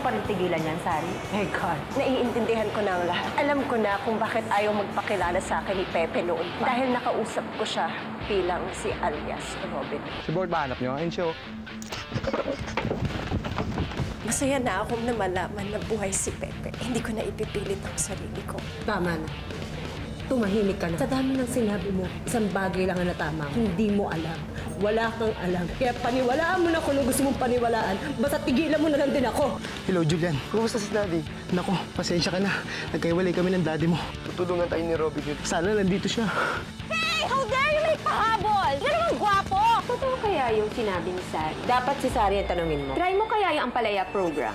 pa rin tigilan yan, Sari? My God, naiintindihan ko na ang lahat. Alam ko na kung bakit ayaw magpakilala sa akin ni Pepe noon pa. Dahil nakausap ko siya bilang si alias Robin. Si Board ba hanap niyo? Ayun siya. Masaya na akong namalaman na buhay si Pepe. Hindi ko na ipipilit ang sarili ko. Tama na. Tumahimik ka na. Sa dami ng sinabi mo, isang bagay lang ang natama. Hindi mo alam. Wala kang alam. Kaya paniwalaan mo na kung gusto mong paniwalaan. Basta tigilan mo na lang din ako. Hello, Julian. Kumusta si Daddy? Nako, pasensya ka na. Nagkaiwalay kami ng Daddy mo. Tutulungan tayo ni Robin yun. Sana nandito siya. Hey! How dare you make pahabol? Yan naman gwapo! Totoo kaya yung sinabi ni Sari? Dapat si Sari ang tanungin mo. Try mo kaya yung Ampalaya program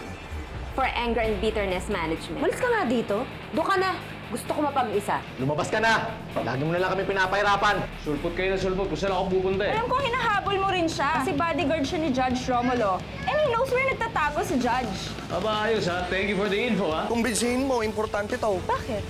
for anger and bitterness management. Malis ka nga dito. Doon ka na. Gusto ko mapag-isa. Lumabas ka na! Lagi mo na lang kami pinapahirapan. Sulpot kayo na sulpot kung saan ako pupunta eh. Alam ko, hinahabol mo rin siya. Kasi bodyguard siya ni Judge Romulo. And he knows where nagtatago si Judge. Aba, ayos ha. Thank you for the info ha. Kumbinsihin mo, importante to. Bakit?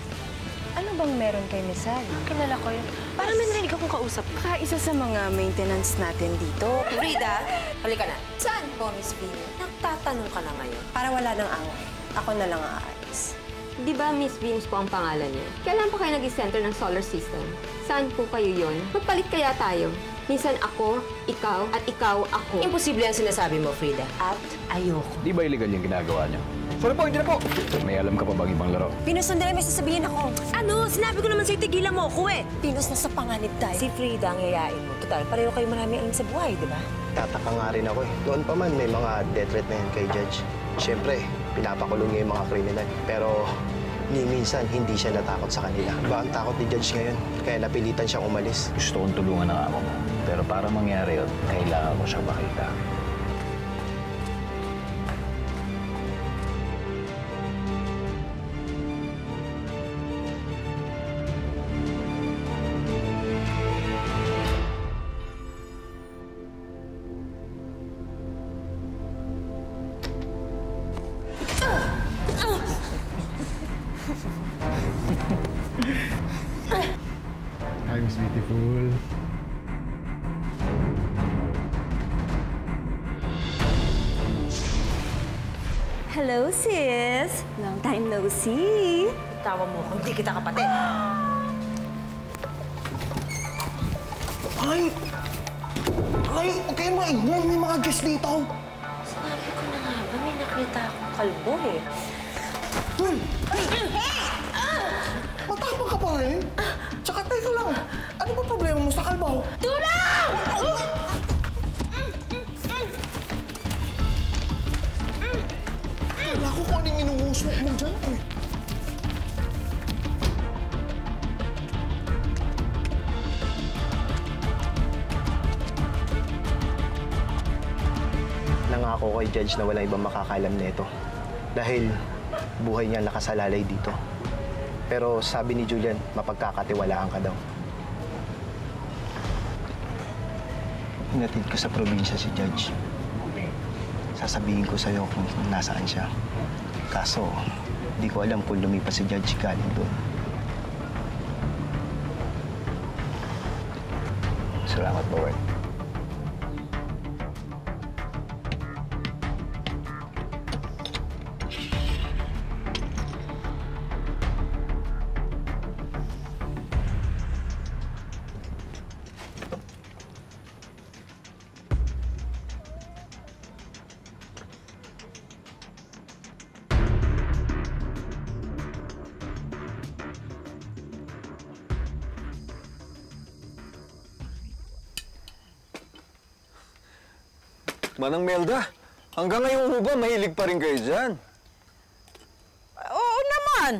Ano bang meron kay Miss Sally? Kilala ko yun. Parang may narinig akong kausap. Isa sa mga maintenance natin dito. Frida, halika na. Saan po, Miss Vino? Nagtatanong ka na ngayon. Para wala nang away. Ako na lang aalis. Di ba Miss Venus po ang pangalan niyo? Kailan pa kayo nag-center ng solar system? Saan po kayo yon? Magpalit kaya tayo. Minsan ako, ikaw, at ikaw, ako. Imposible ang sinasabi mo, Frida. At ayoko. Di ba illegal yung ginagawa niyo? Sorry po, hindi na po. May alam ka pa bang ibang laro? Pinos, sandali, may sasabihin ako. Ano? Sinabi ko naman sa'yo, tigilan mo ako eh. Pinos, nasa panganib tayo. Si Frida ang yayain mo. Total, pareho kayo marami alam sa buhay, di ba? Tataka nga rin ako eh. Noon pa man, may mga death threat na yan kay Judge. Siyempre, pinapakulong niya yung mga kriminal. Pero ni minsan, hindi siya natakot sa kanila. Ba ang takot ni Judge ngayon? Kaya napilitan siyang umalis. Gusto kong tulungan ng amo mo. Pero para mangyari yun, kailangan ko siyang makita. Hi, Miss Beautiful. Hello, sis. Long time no see. Tawa mo kung di kita kapatid. Ay! Ay, okay maingay. May mga guest dito. Sabi ko na nga ba, may nakita akong kalbo eh. Uy! Matapang ka pa rin? Tsaka teka lang, ano ba problema mo sa kalbaw? Tulong! Wala ko kung anong inuusok mo dyan eh. Nangako kay Judge na walang ibang makakaalam nito. Dahil buhay niya nakasalalay dito. Pero sabi ni Julian, mapagkakatiwalaan ka daw. Hinatid ko sa probinsya si Judge. Sasabihin ko sa'yo kung nasaan siya. Kaso, di ko alam kung lumipas si Judge galing doon. Salamat, Baward. Manang Melda, hanggang ngayon mo ba mahilig pa rin kayo dyan? Oo naman.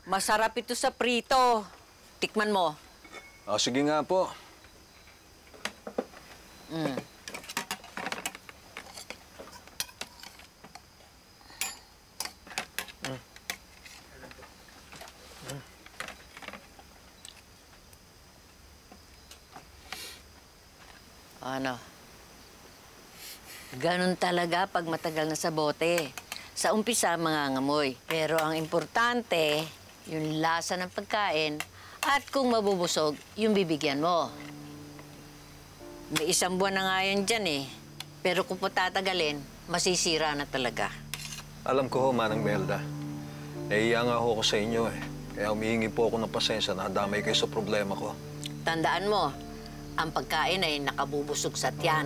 Masarap ito sa prito. Tikman mo. Oh, sige nga po. Ano? Ganun talaga pag matagal na sa bote. Sa umpisa, mangangamoy. Pero ang importante, yung lasa ng pagkain at kung mabubusog, yung bibigyan mo. May 1 buwan na nga yan dyan eh. Pero kung patatagalin, masisira na talaga. Alam ko ho, Manang Melda. Naiiya nga ho ako sa inyo eh. Kaya humihingi po ako ng pasensya na damay kayo sa problema ko. Tandaan mo, ang pagkain ay nakabubusog sa tiyan.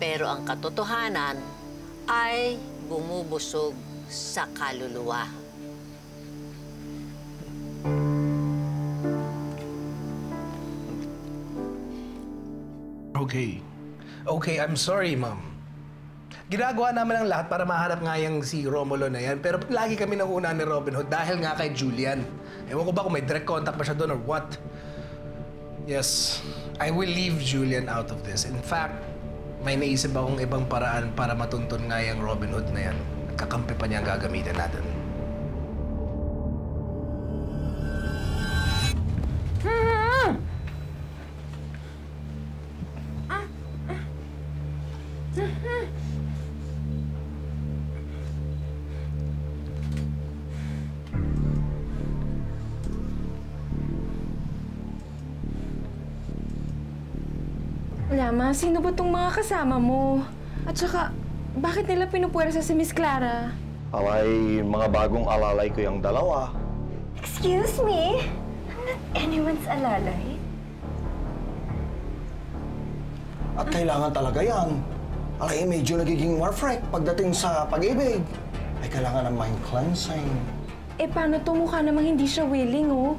Pero ang katotohanan ay bumubusog sa kaluluwa. Okay, I'm sorry, ma'am. Ginagawa naman ang lahat para mahanap nga yung si Romulo na yan. Pero lagi kami nauna ni Robin Hood dahil nga kay Julian. Ewan ko ba kung may direct contact pa siya doon or what. Yes, I will leave Julian out of this. In fact, may naisip akong ibang paraan para matuntun nga yung Robin Hood na yan. Kakampi pa niya ang gagamitin natin. Lama, sino ba tong mga kasama mo? At saka, bakit nila pinupuwersa si Miss Clara? Ay, mga bagong alalay ko yung dalawa. Excuse me? I'm not anyone's alalay. At kailangan talaga yan. Alay, medyo nagiging warfrek pagdating sa pag-ibig. Ay, kailangan ng mind cleansing. Eh, paano to? Mukha namang hindi siya willing, oh.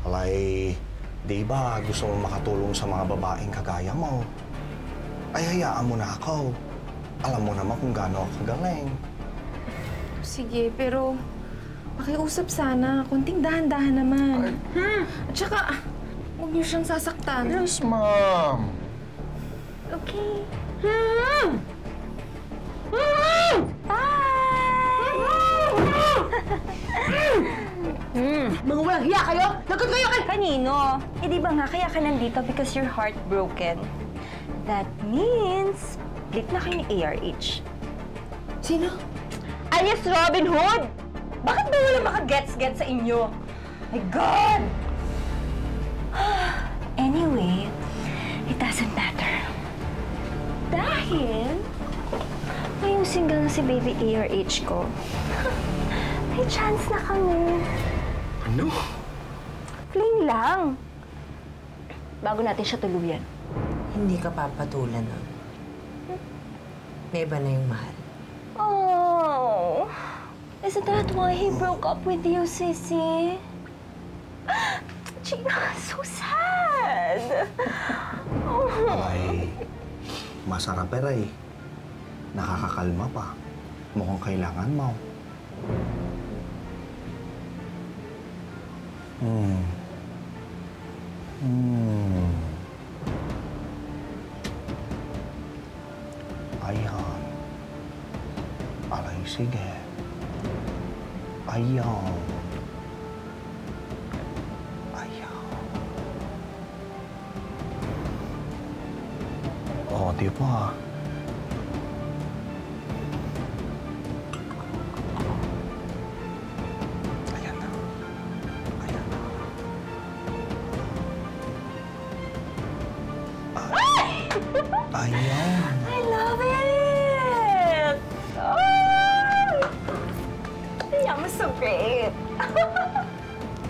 Alay, di ba gusto mo makatulong sa mga babaeng kagaya mo? Ay, hayaan mo na ako. Alam mo naman kung gaano ako kagaling. Sige, pero pakiusap sana. Konting dahan-dahan naman. At saka, huwag niyo siyang sasaktan. Yes, ma'am. Okay. Mga walang hiya kayo! Lagot kayo kay... Kanino? Eh di ba nga kaya ka nandito because you're heartbroken? That means, blik na kayo ni ARH. Sino? Alias Robin Hood! Bakit ba wala maka-gets-gets sa inyo? My God! Anyway, it doesn't matter. Dahil, ngayong single na si baby ARH ko, may chance na kami. Ano? Fling lang. Bago natin siya tuluyan. Hindi ka papatulan nun. May iba na yung mahal. Oh, isn't that why he broke up with you, Sissy? Gina, so sad. Ay, masarap eh. Nakakakalma pa. Mukhang kailangan mo. Ayan. Alay, sige. Ayan. Ayan. Oh, di ba? Ayan na. Ayan na. Ayan. I love it! Oh! Yeah, I'm so great.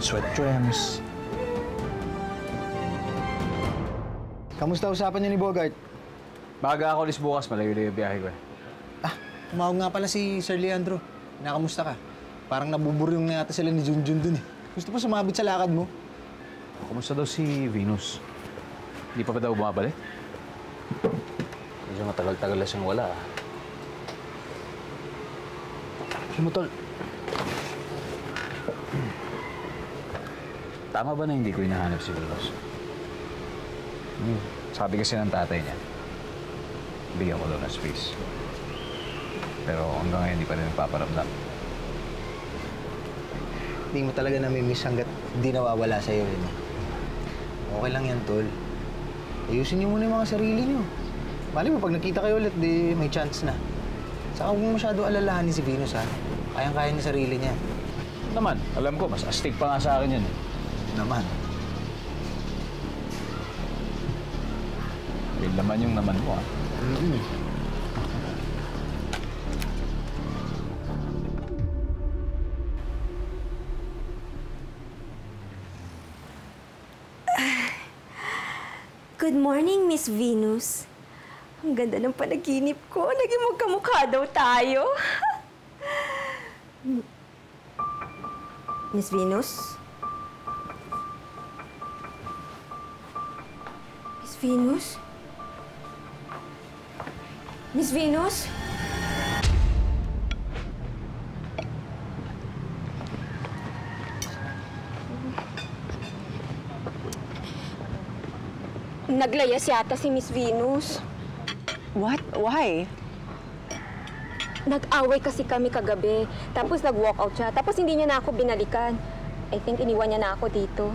Sweat dreams. Kamusta usapan niyo ni Bogart? Baga ako ulis bukas, malayo-layo yung biyahe ko eh. Tumawag nga pala si Sir Leandro. Nakamusta ka? Parang nabuburyong na yata sila ni Junjun dun eh. Gusto pa sumabit sa lakad mo? Kumusta daw si Venus? Hindi pa ba daw bumabalik? Medyo matagal-tagal na siyang wala. Alam mo, tol. Tama ba na hindi ko hinahanap si Venus? Sabi kasi ng tatay niya, bigyan ko daw ng space. Pero hanggang ngayon, hindi pa rin nagpaparamdam. Hindi mo talaga namimiss hanggat hindi nawawala sa'yo rin. Okay lang yan, tol. Ayusin niyo muna yung mga sarili niyo. Mali mo, pag nakita kayo ulit, di may chance na. Saka huwag mo masyado alalahanin si Venus, ha? Kayang-kaya niya sarili niya. Naman, alam ko, mas astig pa nga sa akin yun. Naman. May laman yung naman mo, ha? Good morning, Miss Venus. Ang ganda ng panaginip ko. Naging magkamukha daw tayo. Miss Venus? Miss Venus? Miss Venus? Naglayas yata si Miss Venus. What? Why? Nag-away kasi kami kagabi. Tapos nag-walkout siya. Tapos hindi niya na ako binalikan. I think iniwan niya na ako dito.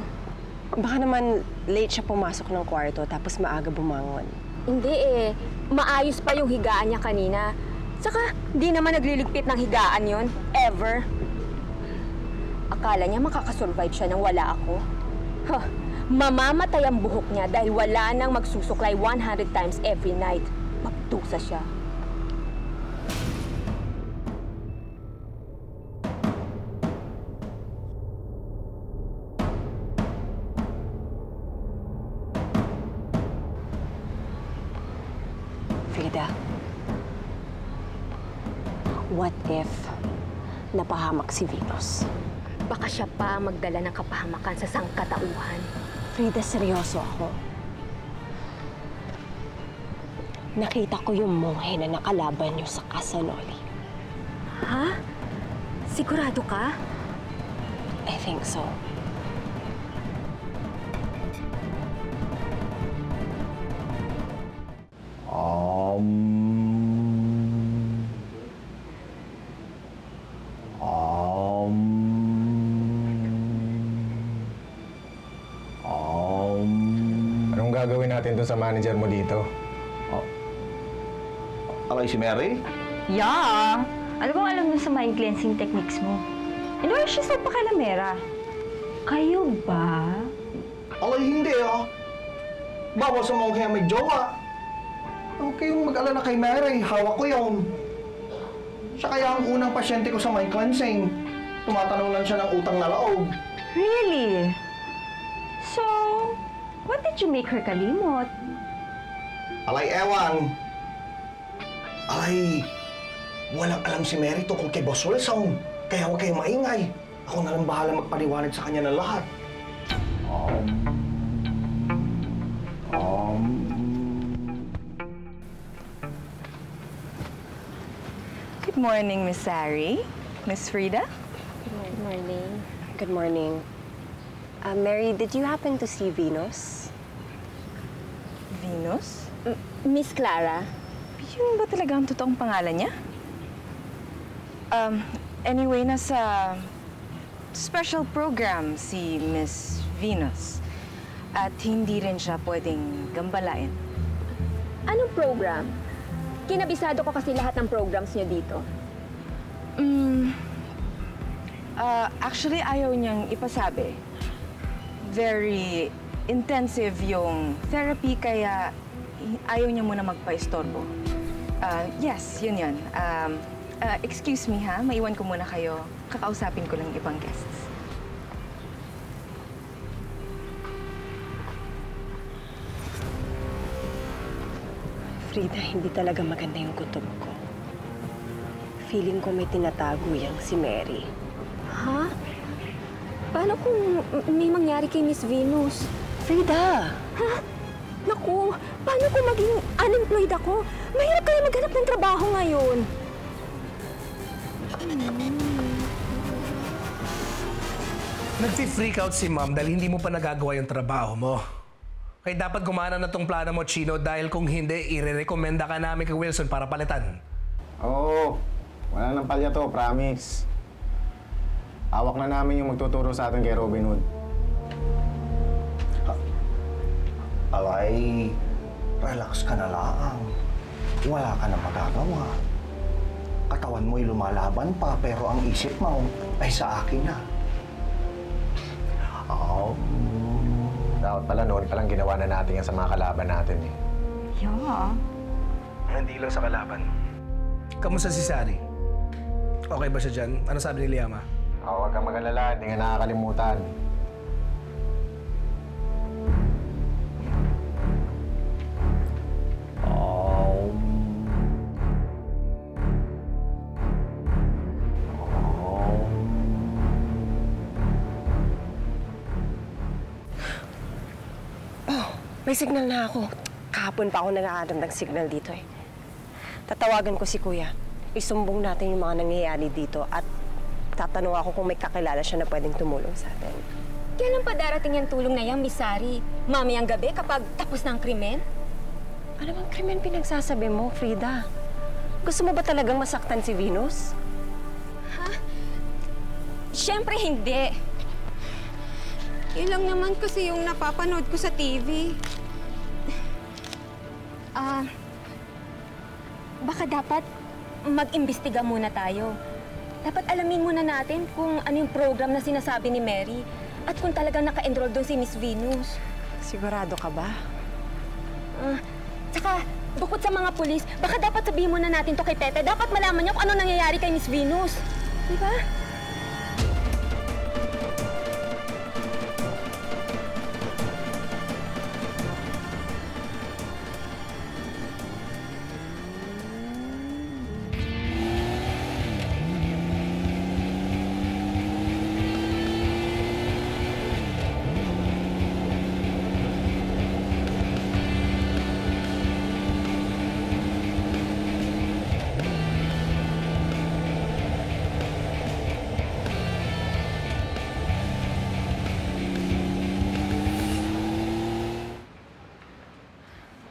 Baka naman late siya pumasok ng kwarto tapos maaga bumangon. Hindi eh. Maayos pa yung higaan niya kanina. Saka, di naman nagliligpit ng higaan yon ever. Akala niya makakasurvive siya nang wala ako. Huh. Mamamatay ang buhok niya dahil wala nang magsusuklay 100 times every night. Magtusa siya. Frida, what if napahamak si Venus? Baka siya pa magdala ng kapahamakan sa sangkatauhan. Frida, seryoso ako. Nakita ko yung monghe na nakalaban niyo sa Casanoli. Ha? Sigurado ka? I think so. Anong gagawin natin doon sa manager mo dito? Alay si Mary? Yeah! Ano bang alam mo sa mind cleansing techniques mo? And why is she so pakilamera? Kayo ba? Alay, hindi Bawal sa monghe may jowa. Huwag kayong mag-alala kay Mary. Hawak ko yun. Siya kaya ang unang pasyente ko sa mind cleansing. Tumatanong lang siya ng utang na loob. Really? So, what did you make her kalimot? Alay, ewan. Alay, walang alam si Mary tungkol kay Boss Wilson. Kaya huwag kayong maingay. Ako na lang bahala magpaliwanag sa kanya ng lahat. Good morning, Miss Sari. Miss Frida? Good morning. Good morning. Mary, did you happen to see Venus? Venus? Miss Clara? Yun ba talaga ang totoong pangalan niya? Anyway, nasa special program si Miss Venus. At hindi rin siya pwedeng gambalain. Anong program? Kinabisado ko kasi lahat ng programs niya dito. Actually, ayaw niyang ipasabi. Very intensive yung therapy, kaya ayaw niya muna magpa-istorbo. Yes, yun. Excuse me ha, maiwan ko muna kayo. Kakausapin ko lang ibang guests. Frida, hindi talaga maganda yung kutob ko. Feeling ko may tinatago yang si Mary. Ha? Paano kung may mangyari kay Miss Venus? Frida! Ha? Naku, paano kung maging unemployed ako? Mahirap kaya maghanap ng trabaho ngayon. Nag-freak out si Ma'am dahil hindi mo pa nagagawa yung trabaho mo. Kaya dapat gumana na tong plano mo, Chino, dahil kung hindi, irerekomenda ka namin kay Wilson para palitan. Oo. Wala nang palya to, promise. Hawak na namin yung magtuturo sa atin kay Robin Hood. Alay, relax ka na lang. Wala ka na magagawa. Katawan mo'y lumalaban pa, pero ang isip mo ay sa akin na. Dapat pala noon palang ginawa na natin yan sa mga kalaban natin eh. Yeah. Hindi lang sa kalaban. Kamusta si Sari? Okay ba siya dyan? Ano sabi ni Liama? Huwag kang mag-alala, hindi nga nakakalimutan. May signal na ako. Kahapon pa ako nag-aadam ng signal dito eh. Tatawagan ko si Kuya. Isumbong natin yung mga nangyayari dito at tatanong ako kung may kakilala siya na pwedeng tumulong sa atin. Kailan pa darating yung tulong na yan, Miss Sari? Mamayang gabi kapag tapos na ang krimen? Ano bang krimen pinagsasabi mo, Frida? Gusto mo ba talagang masaktan si Venus? Ha? Siyempre hindi. Yun lang naman kasi yung napapanood ko sa TV. Baka dapat mag-imbestiga muna tayo. Dapat alamin muna natin kung ano yung program na sinasabi ni Mary at kung talagang naka-enroll doon si Miss Venus. Sigurado ka ba? Tsaka, bukod sa mga pulis, baka dapat sabihin muna natin to kay Pepe. Dapat malaman niya kung ano nangyayari kay Miss Venus. Di ba?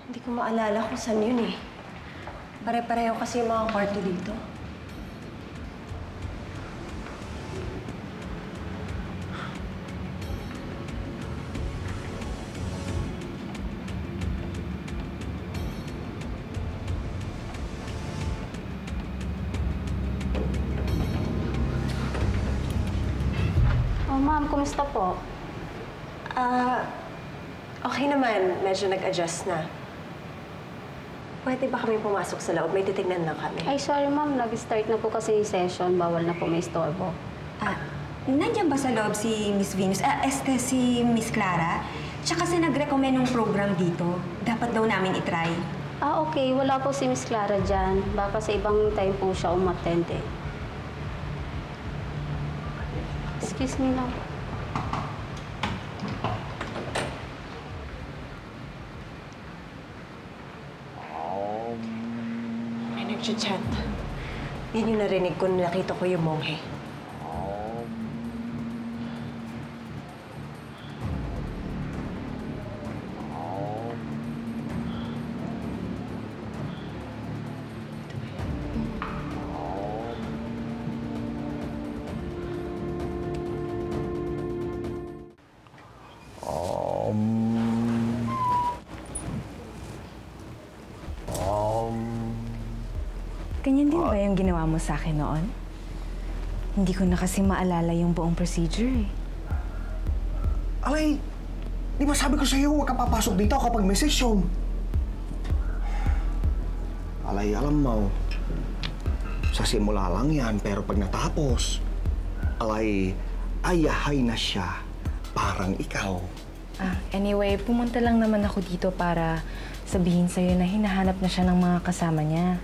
Hindi ko maalala kung saan yun eh. Pare-pareho kasi yung mga kwarto dito. Oh, ma'am, kumusta po? Okay naman. Medyo nag-adjust na. Pwede ba kami pumasok sa loob? May titignan lang kami. Ay, sorry ma'am, nag-start na po kasi yung session. Bawal na po may istorbo. Nandiyan ba sa loob si Miss Venus? Si Miss Clara? Siya kasi nag-recommend ng program dito. Dapat daw namin itry. Okay. Wala po si Miss Clara dyan. Baka sa ibang time po siya umattend eh. Excuse me lang. May nag-chat. Yan yung narinig ko na nakita ko yung monghe. Ganyan din ba yung ginawa mo sa akin noon? Hindi ko na kasi maalala yung buong procedure eh. Alay, di ba sabi ko sa'yo huwag ka papasok dito kapag may session? Alay, alam mo, sa simula lang yan, pero pag natapos, alay, ayahay na siya, parang ikaw. Anyway, pumunta lang naman ako dito para sabihin sa'yo na hinahanap na siya ng mga kasama niya.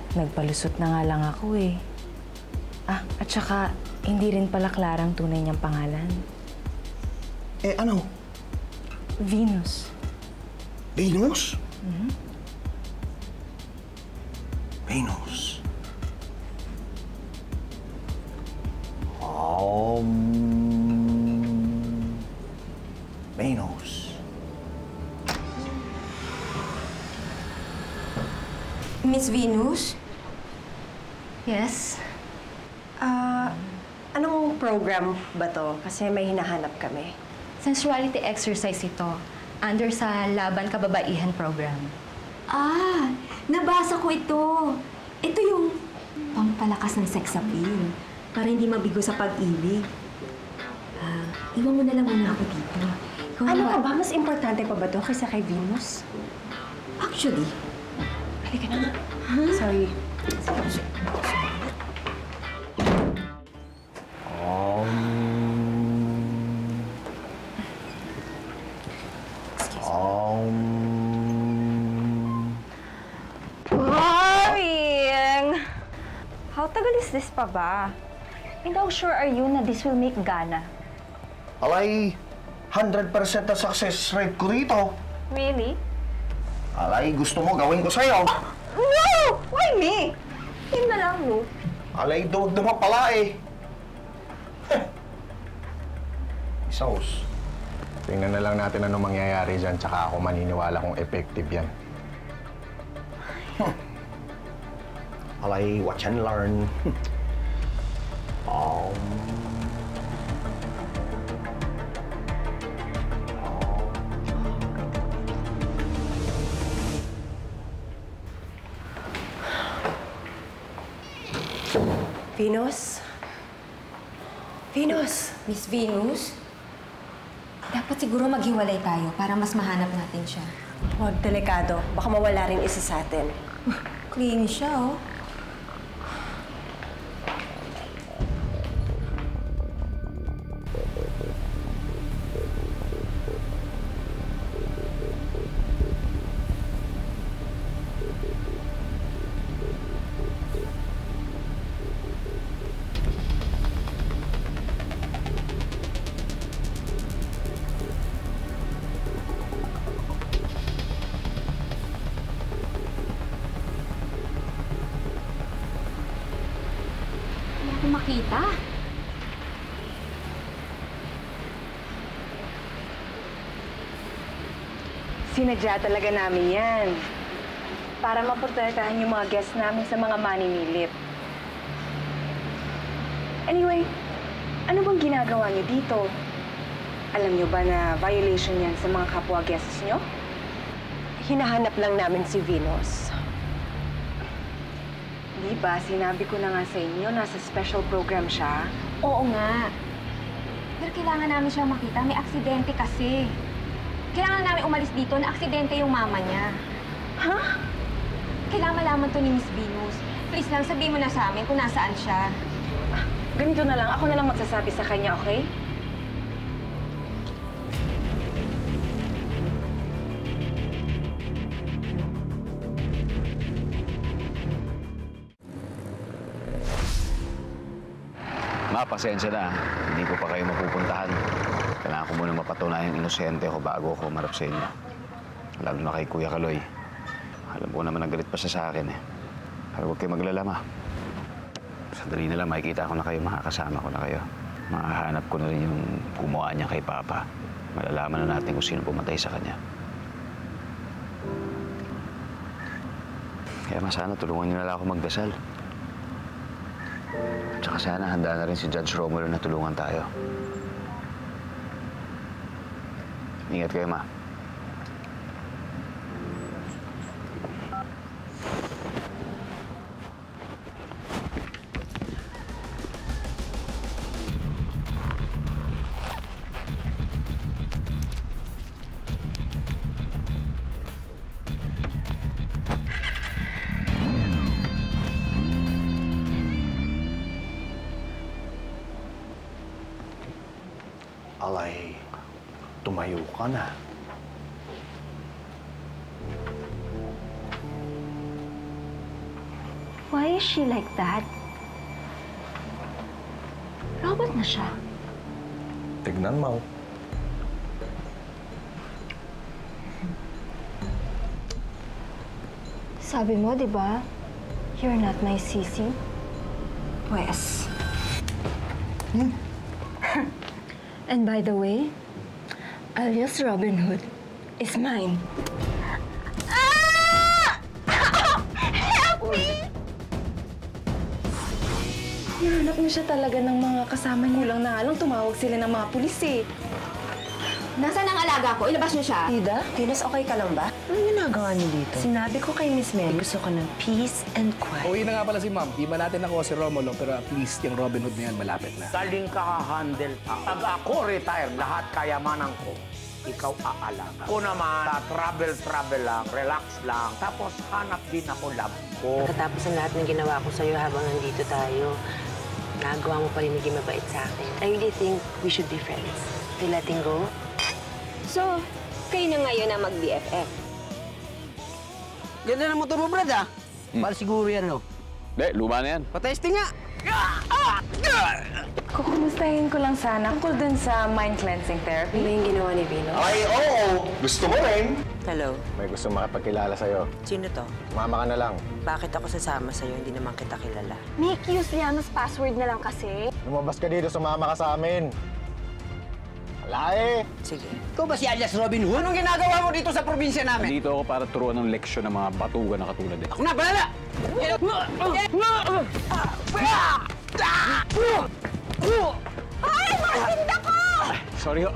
Nagpalusot na nga lang ako eh. At saka, hindi rin pala Clara ang tunay niyang pangalan. Ano? Venus. Venus? Venus. Venus. Miss Venus? Yes? Anong program ba to? Kasi may hinahanap kami. Sensuality exercise ito. Under sa Laban Kababaihan program. Nabasa ko ito. Ito yung pampalakas ng sex appeal. Para hindi mabigo sa pag-ibig. Iwan mo na lang muna ako dito. Ano ka ba? Mas importante pa ba to kaysa kay Venus? Actually, Halika na nga. Sorry. Boring! How tagal is this pa ba? And how sure are you na this will make gana? Alay, 100% na success rate ko rito. Really? Alay, gusto mo gawin ko sa'yo. No! Why me? Yun na lang, no? Alay, duwag naman pala eh. Isaus. Tingnan na lang natin ano mangyayari dyan, tsaka ako maniniwala kung effective yan. Alay, watch and learn. Venus? Venus? Miss Venus? Dapat siguro maghiwalay tayo para mas mahanap natin siya. Huwag, delikado. Baka mawala rin isa sa atin. Clean siya, oh. Makita. Sinadya talaga namin yan. Para maprotektahan yung mga guests namin sa mga maninilip. Anyway, ano bang ginagawa niyo dito? Alam niyo ba na violation yan sa mga kapwa guests niyo? Hinahanap lang namin si Venus. Di ba, sinabi ko na nga sa inyo, nasa special program siya. Oo nga. Pero kailangan namin siya makita. May aksidente kasi. Kailangan namin umalis dito na aksidente yung mama niya. Ha? Kailangan malaman to ni Miss Venus. Please lang, sabihin mo na sa amin kung nasaan siya. Ganito na lang, ako na lang magsasabi sa kanya, okay? Pasensya na. Hindi ko pa kayo mapupuntahan. Kailangan ko muna mapatunayan inosente ako bago ako marap sa inyo. Lalo na kay Kuya Kaloy. Alam ko naman nagalit pa siya sa akin eh. Pero huwag kayo maglalama. Sandali na lang makikita ko na kayo, makakasama ko na kayo. Makahanap ko na rin yung gumawa niya kay Papa. Malalaman na natin kung sino pumatay sa kanya. Kaya sana tulungan niyo na lang ako magdasal. Tsaka sana handa na rin si Judge Romulo na tulungan tayo. Ingat kayo, Ma. Alay, tumayo ka na. Why is she like that? Robot na siya. Tignan mo. Sabi mo, di ba? You're not my sisi. Pues. And by the way, alias Robin Hood is mine. Help me! Hinanap na siya talaga ng mga kasama niya. Kulang na nga lang tumawag sila ng mga pulis eh. Nasaan ang alaga ko? Ilabas niyo siya. Ida, Venus, okay ka lang ba? Anong ginagawa niyo dito? Sinabi ko kay Miss Mary, gusto ko ng peace and quiet. Uwi na nga pala si Ma'am. Di man natin nakuha si Romulo, pero at least yung Robin Hood na yan malapit na. Saling kakahandle pa. Pag ako retire, lahat kayamanan ko, ikaw aalaga. Ako naman, travel lang, relax lang, tapos hanap din ako love ko. Pagkatapos ng lahat ng ginawa ko sa'yo habang nandito tayo, nagawa mo pa rin naging mabait sa akin. I really think we should be friends. To letting go. So, kayo na ngayon ang mag-BFF. Ganda ng motor mo, Brad, ah. Bal siguro yan, no? Hindi, luma na yan. Pa-testing nga. Kukumustahin ko lang sana tungkol dun sa mind cleansing therapy. Ano yung ginawa ni Vino? Ay, oo! Gusto mo rin? Hello? May gusto makapagkilala sa'yo. Sino to? Sumama ka na lang. Bakit ako sasama sa'yo? Hindi naman kita kilala. Nick, use Liana's password na lang kasi. Lumabas ka dito, sumama ka sa amin. Wala eh. Sige. Ikaw ba si alias Robin Hood? Anong ginagawa mo dito sa probinsya namin? Dito ako para turuan ng leksyon ng mga batugan na katulad eh. Ako na, balala! Ay, masinda ko! Sorry ho.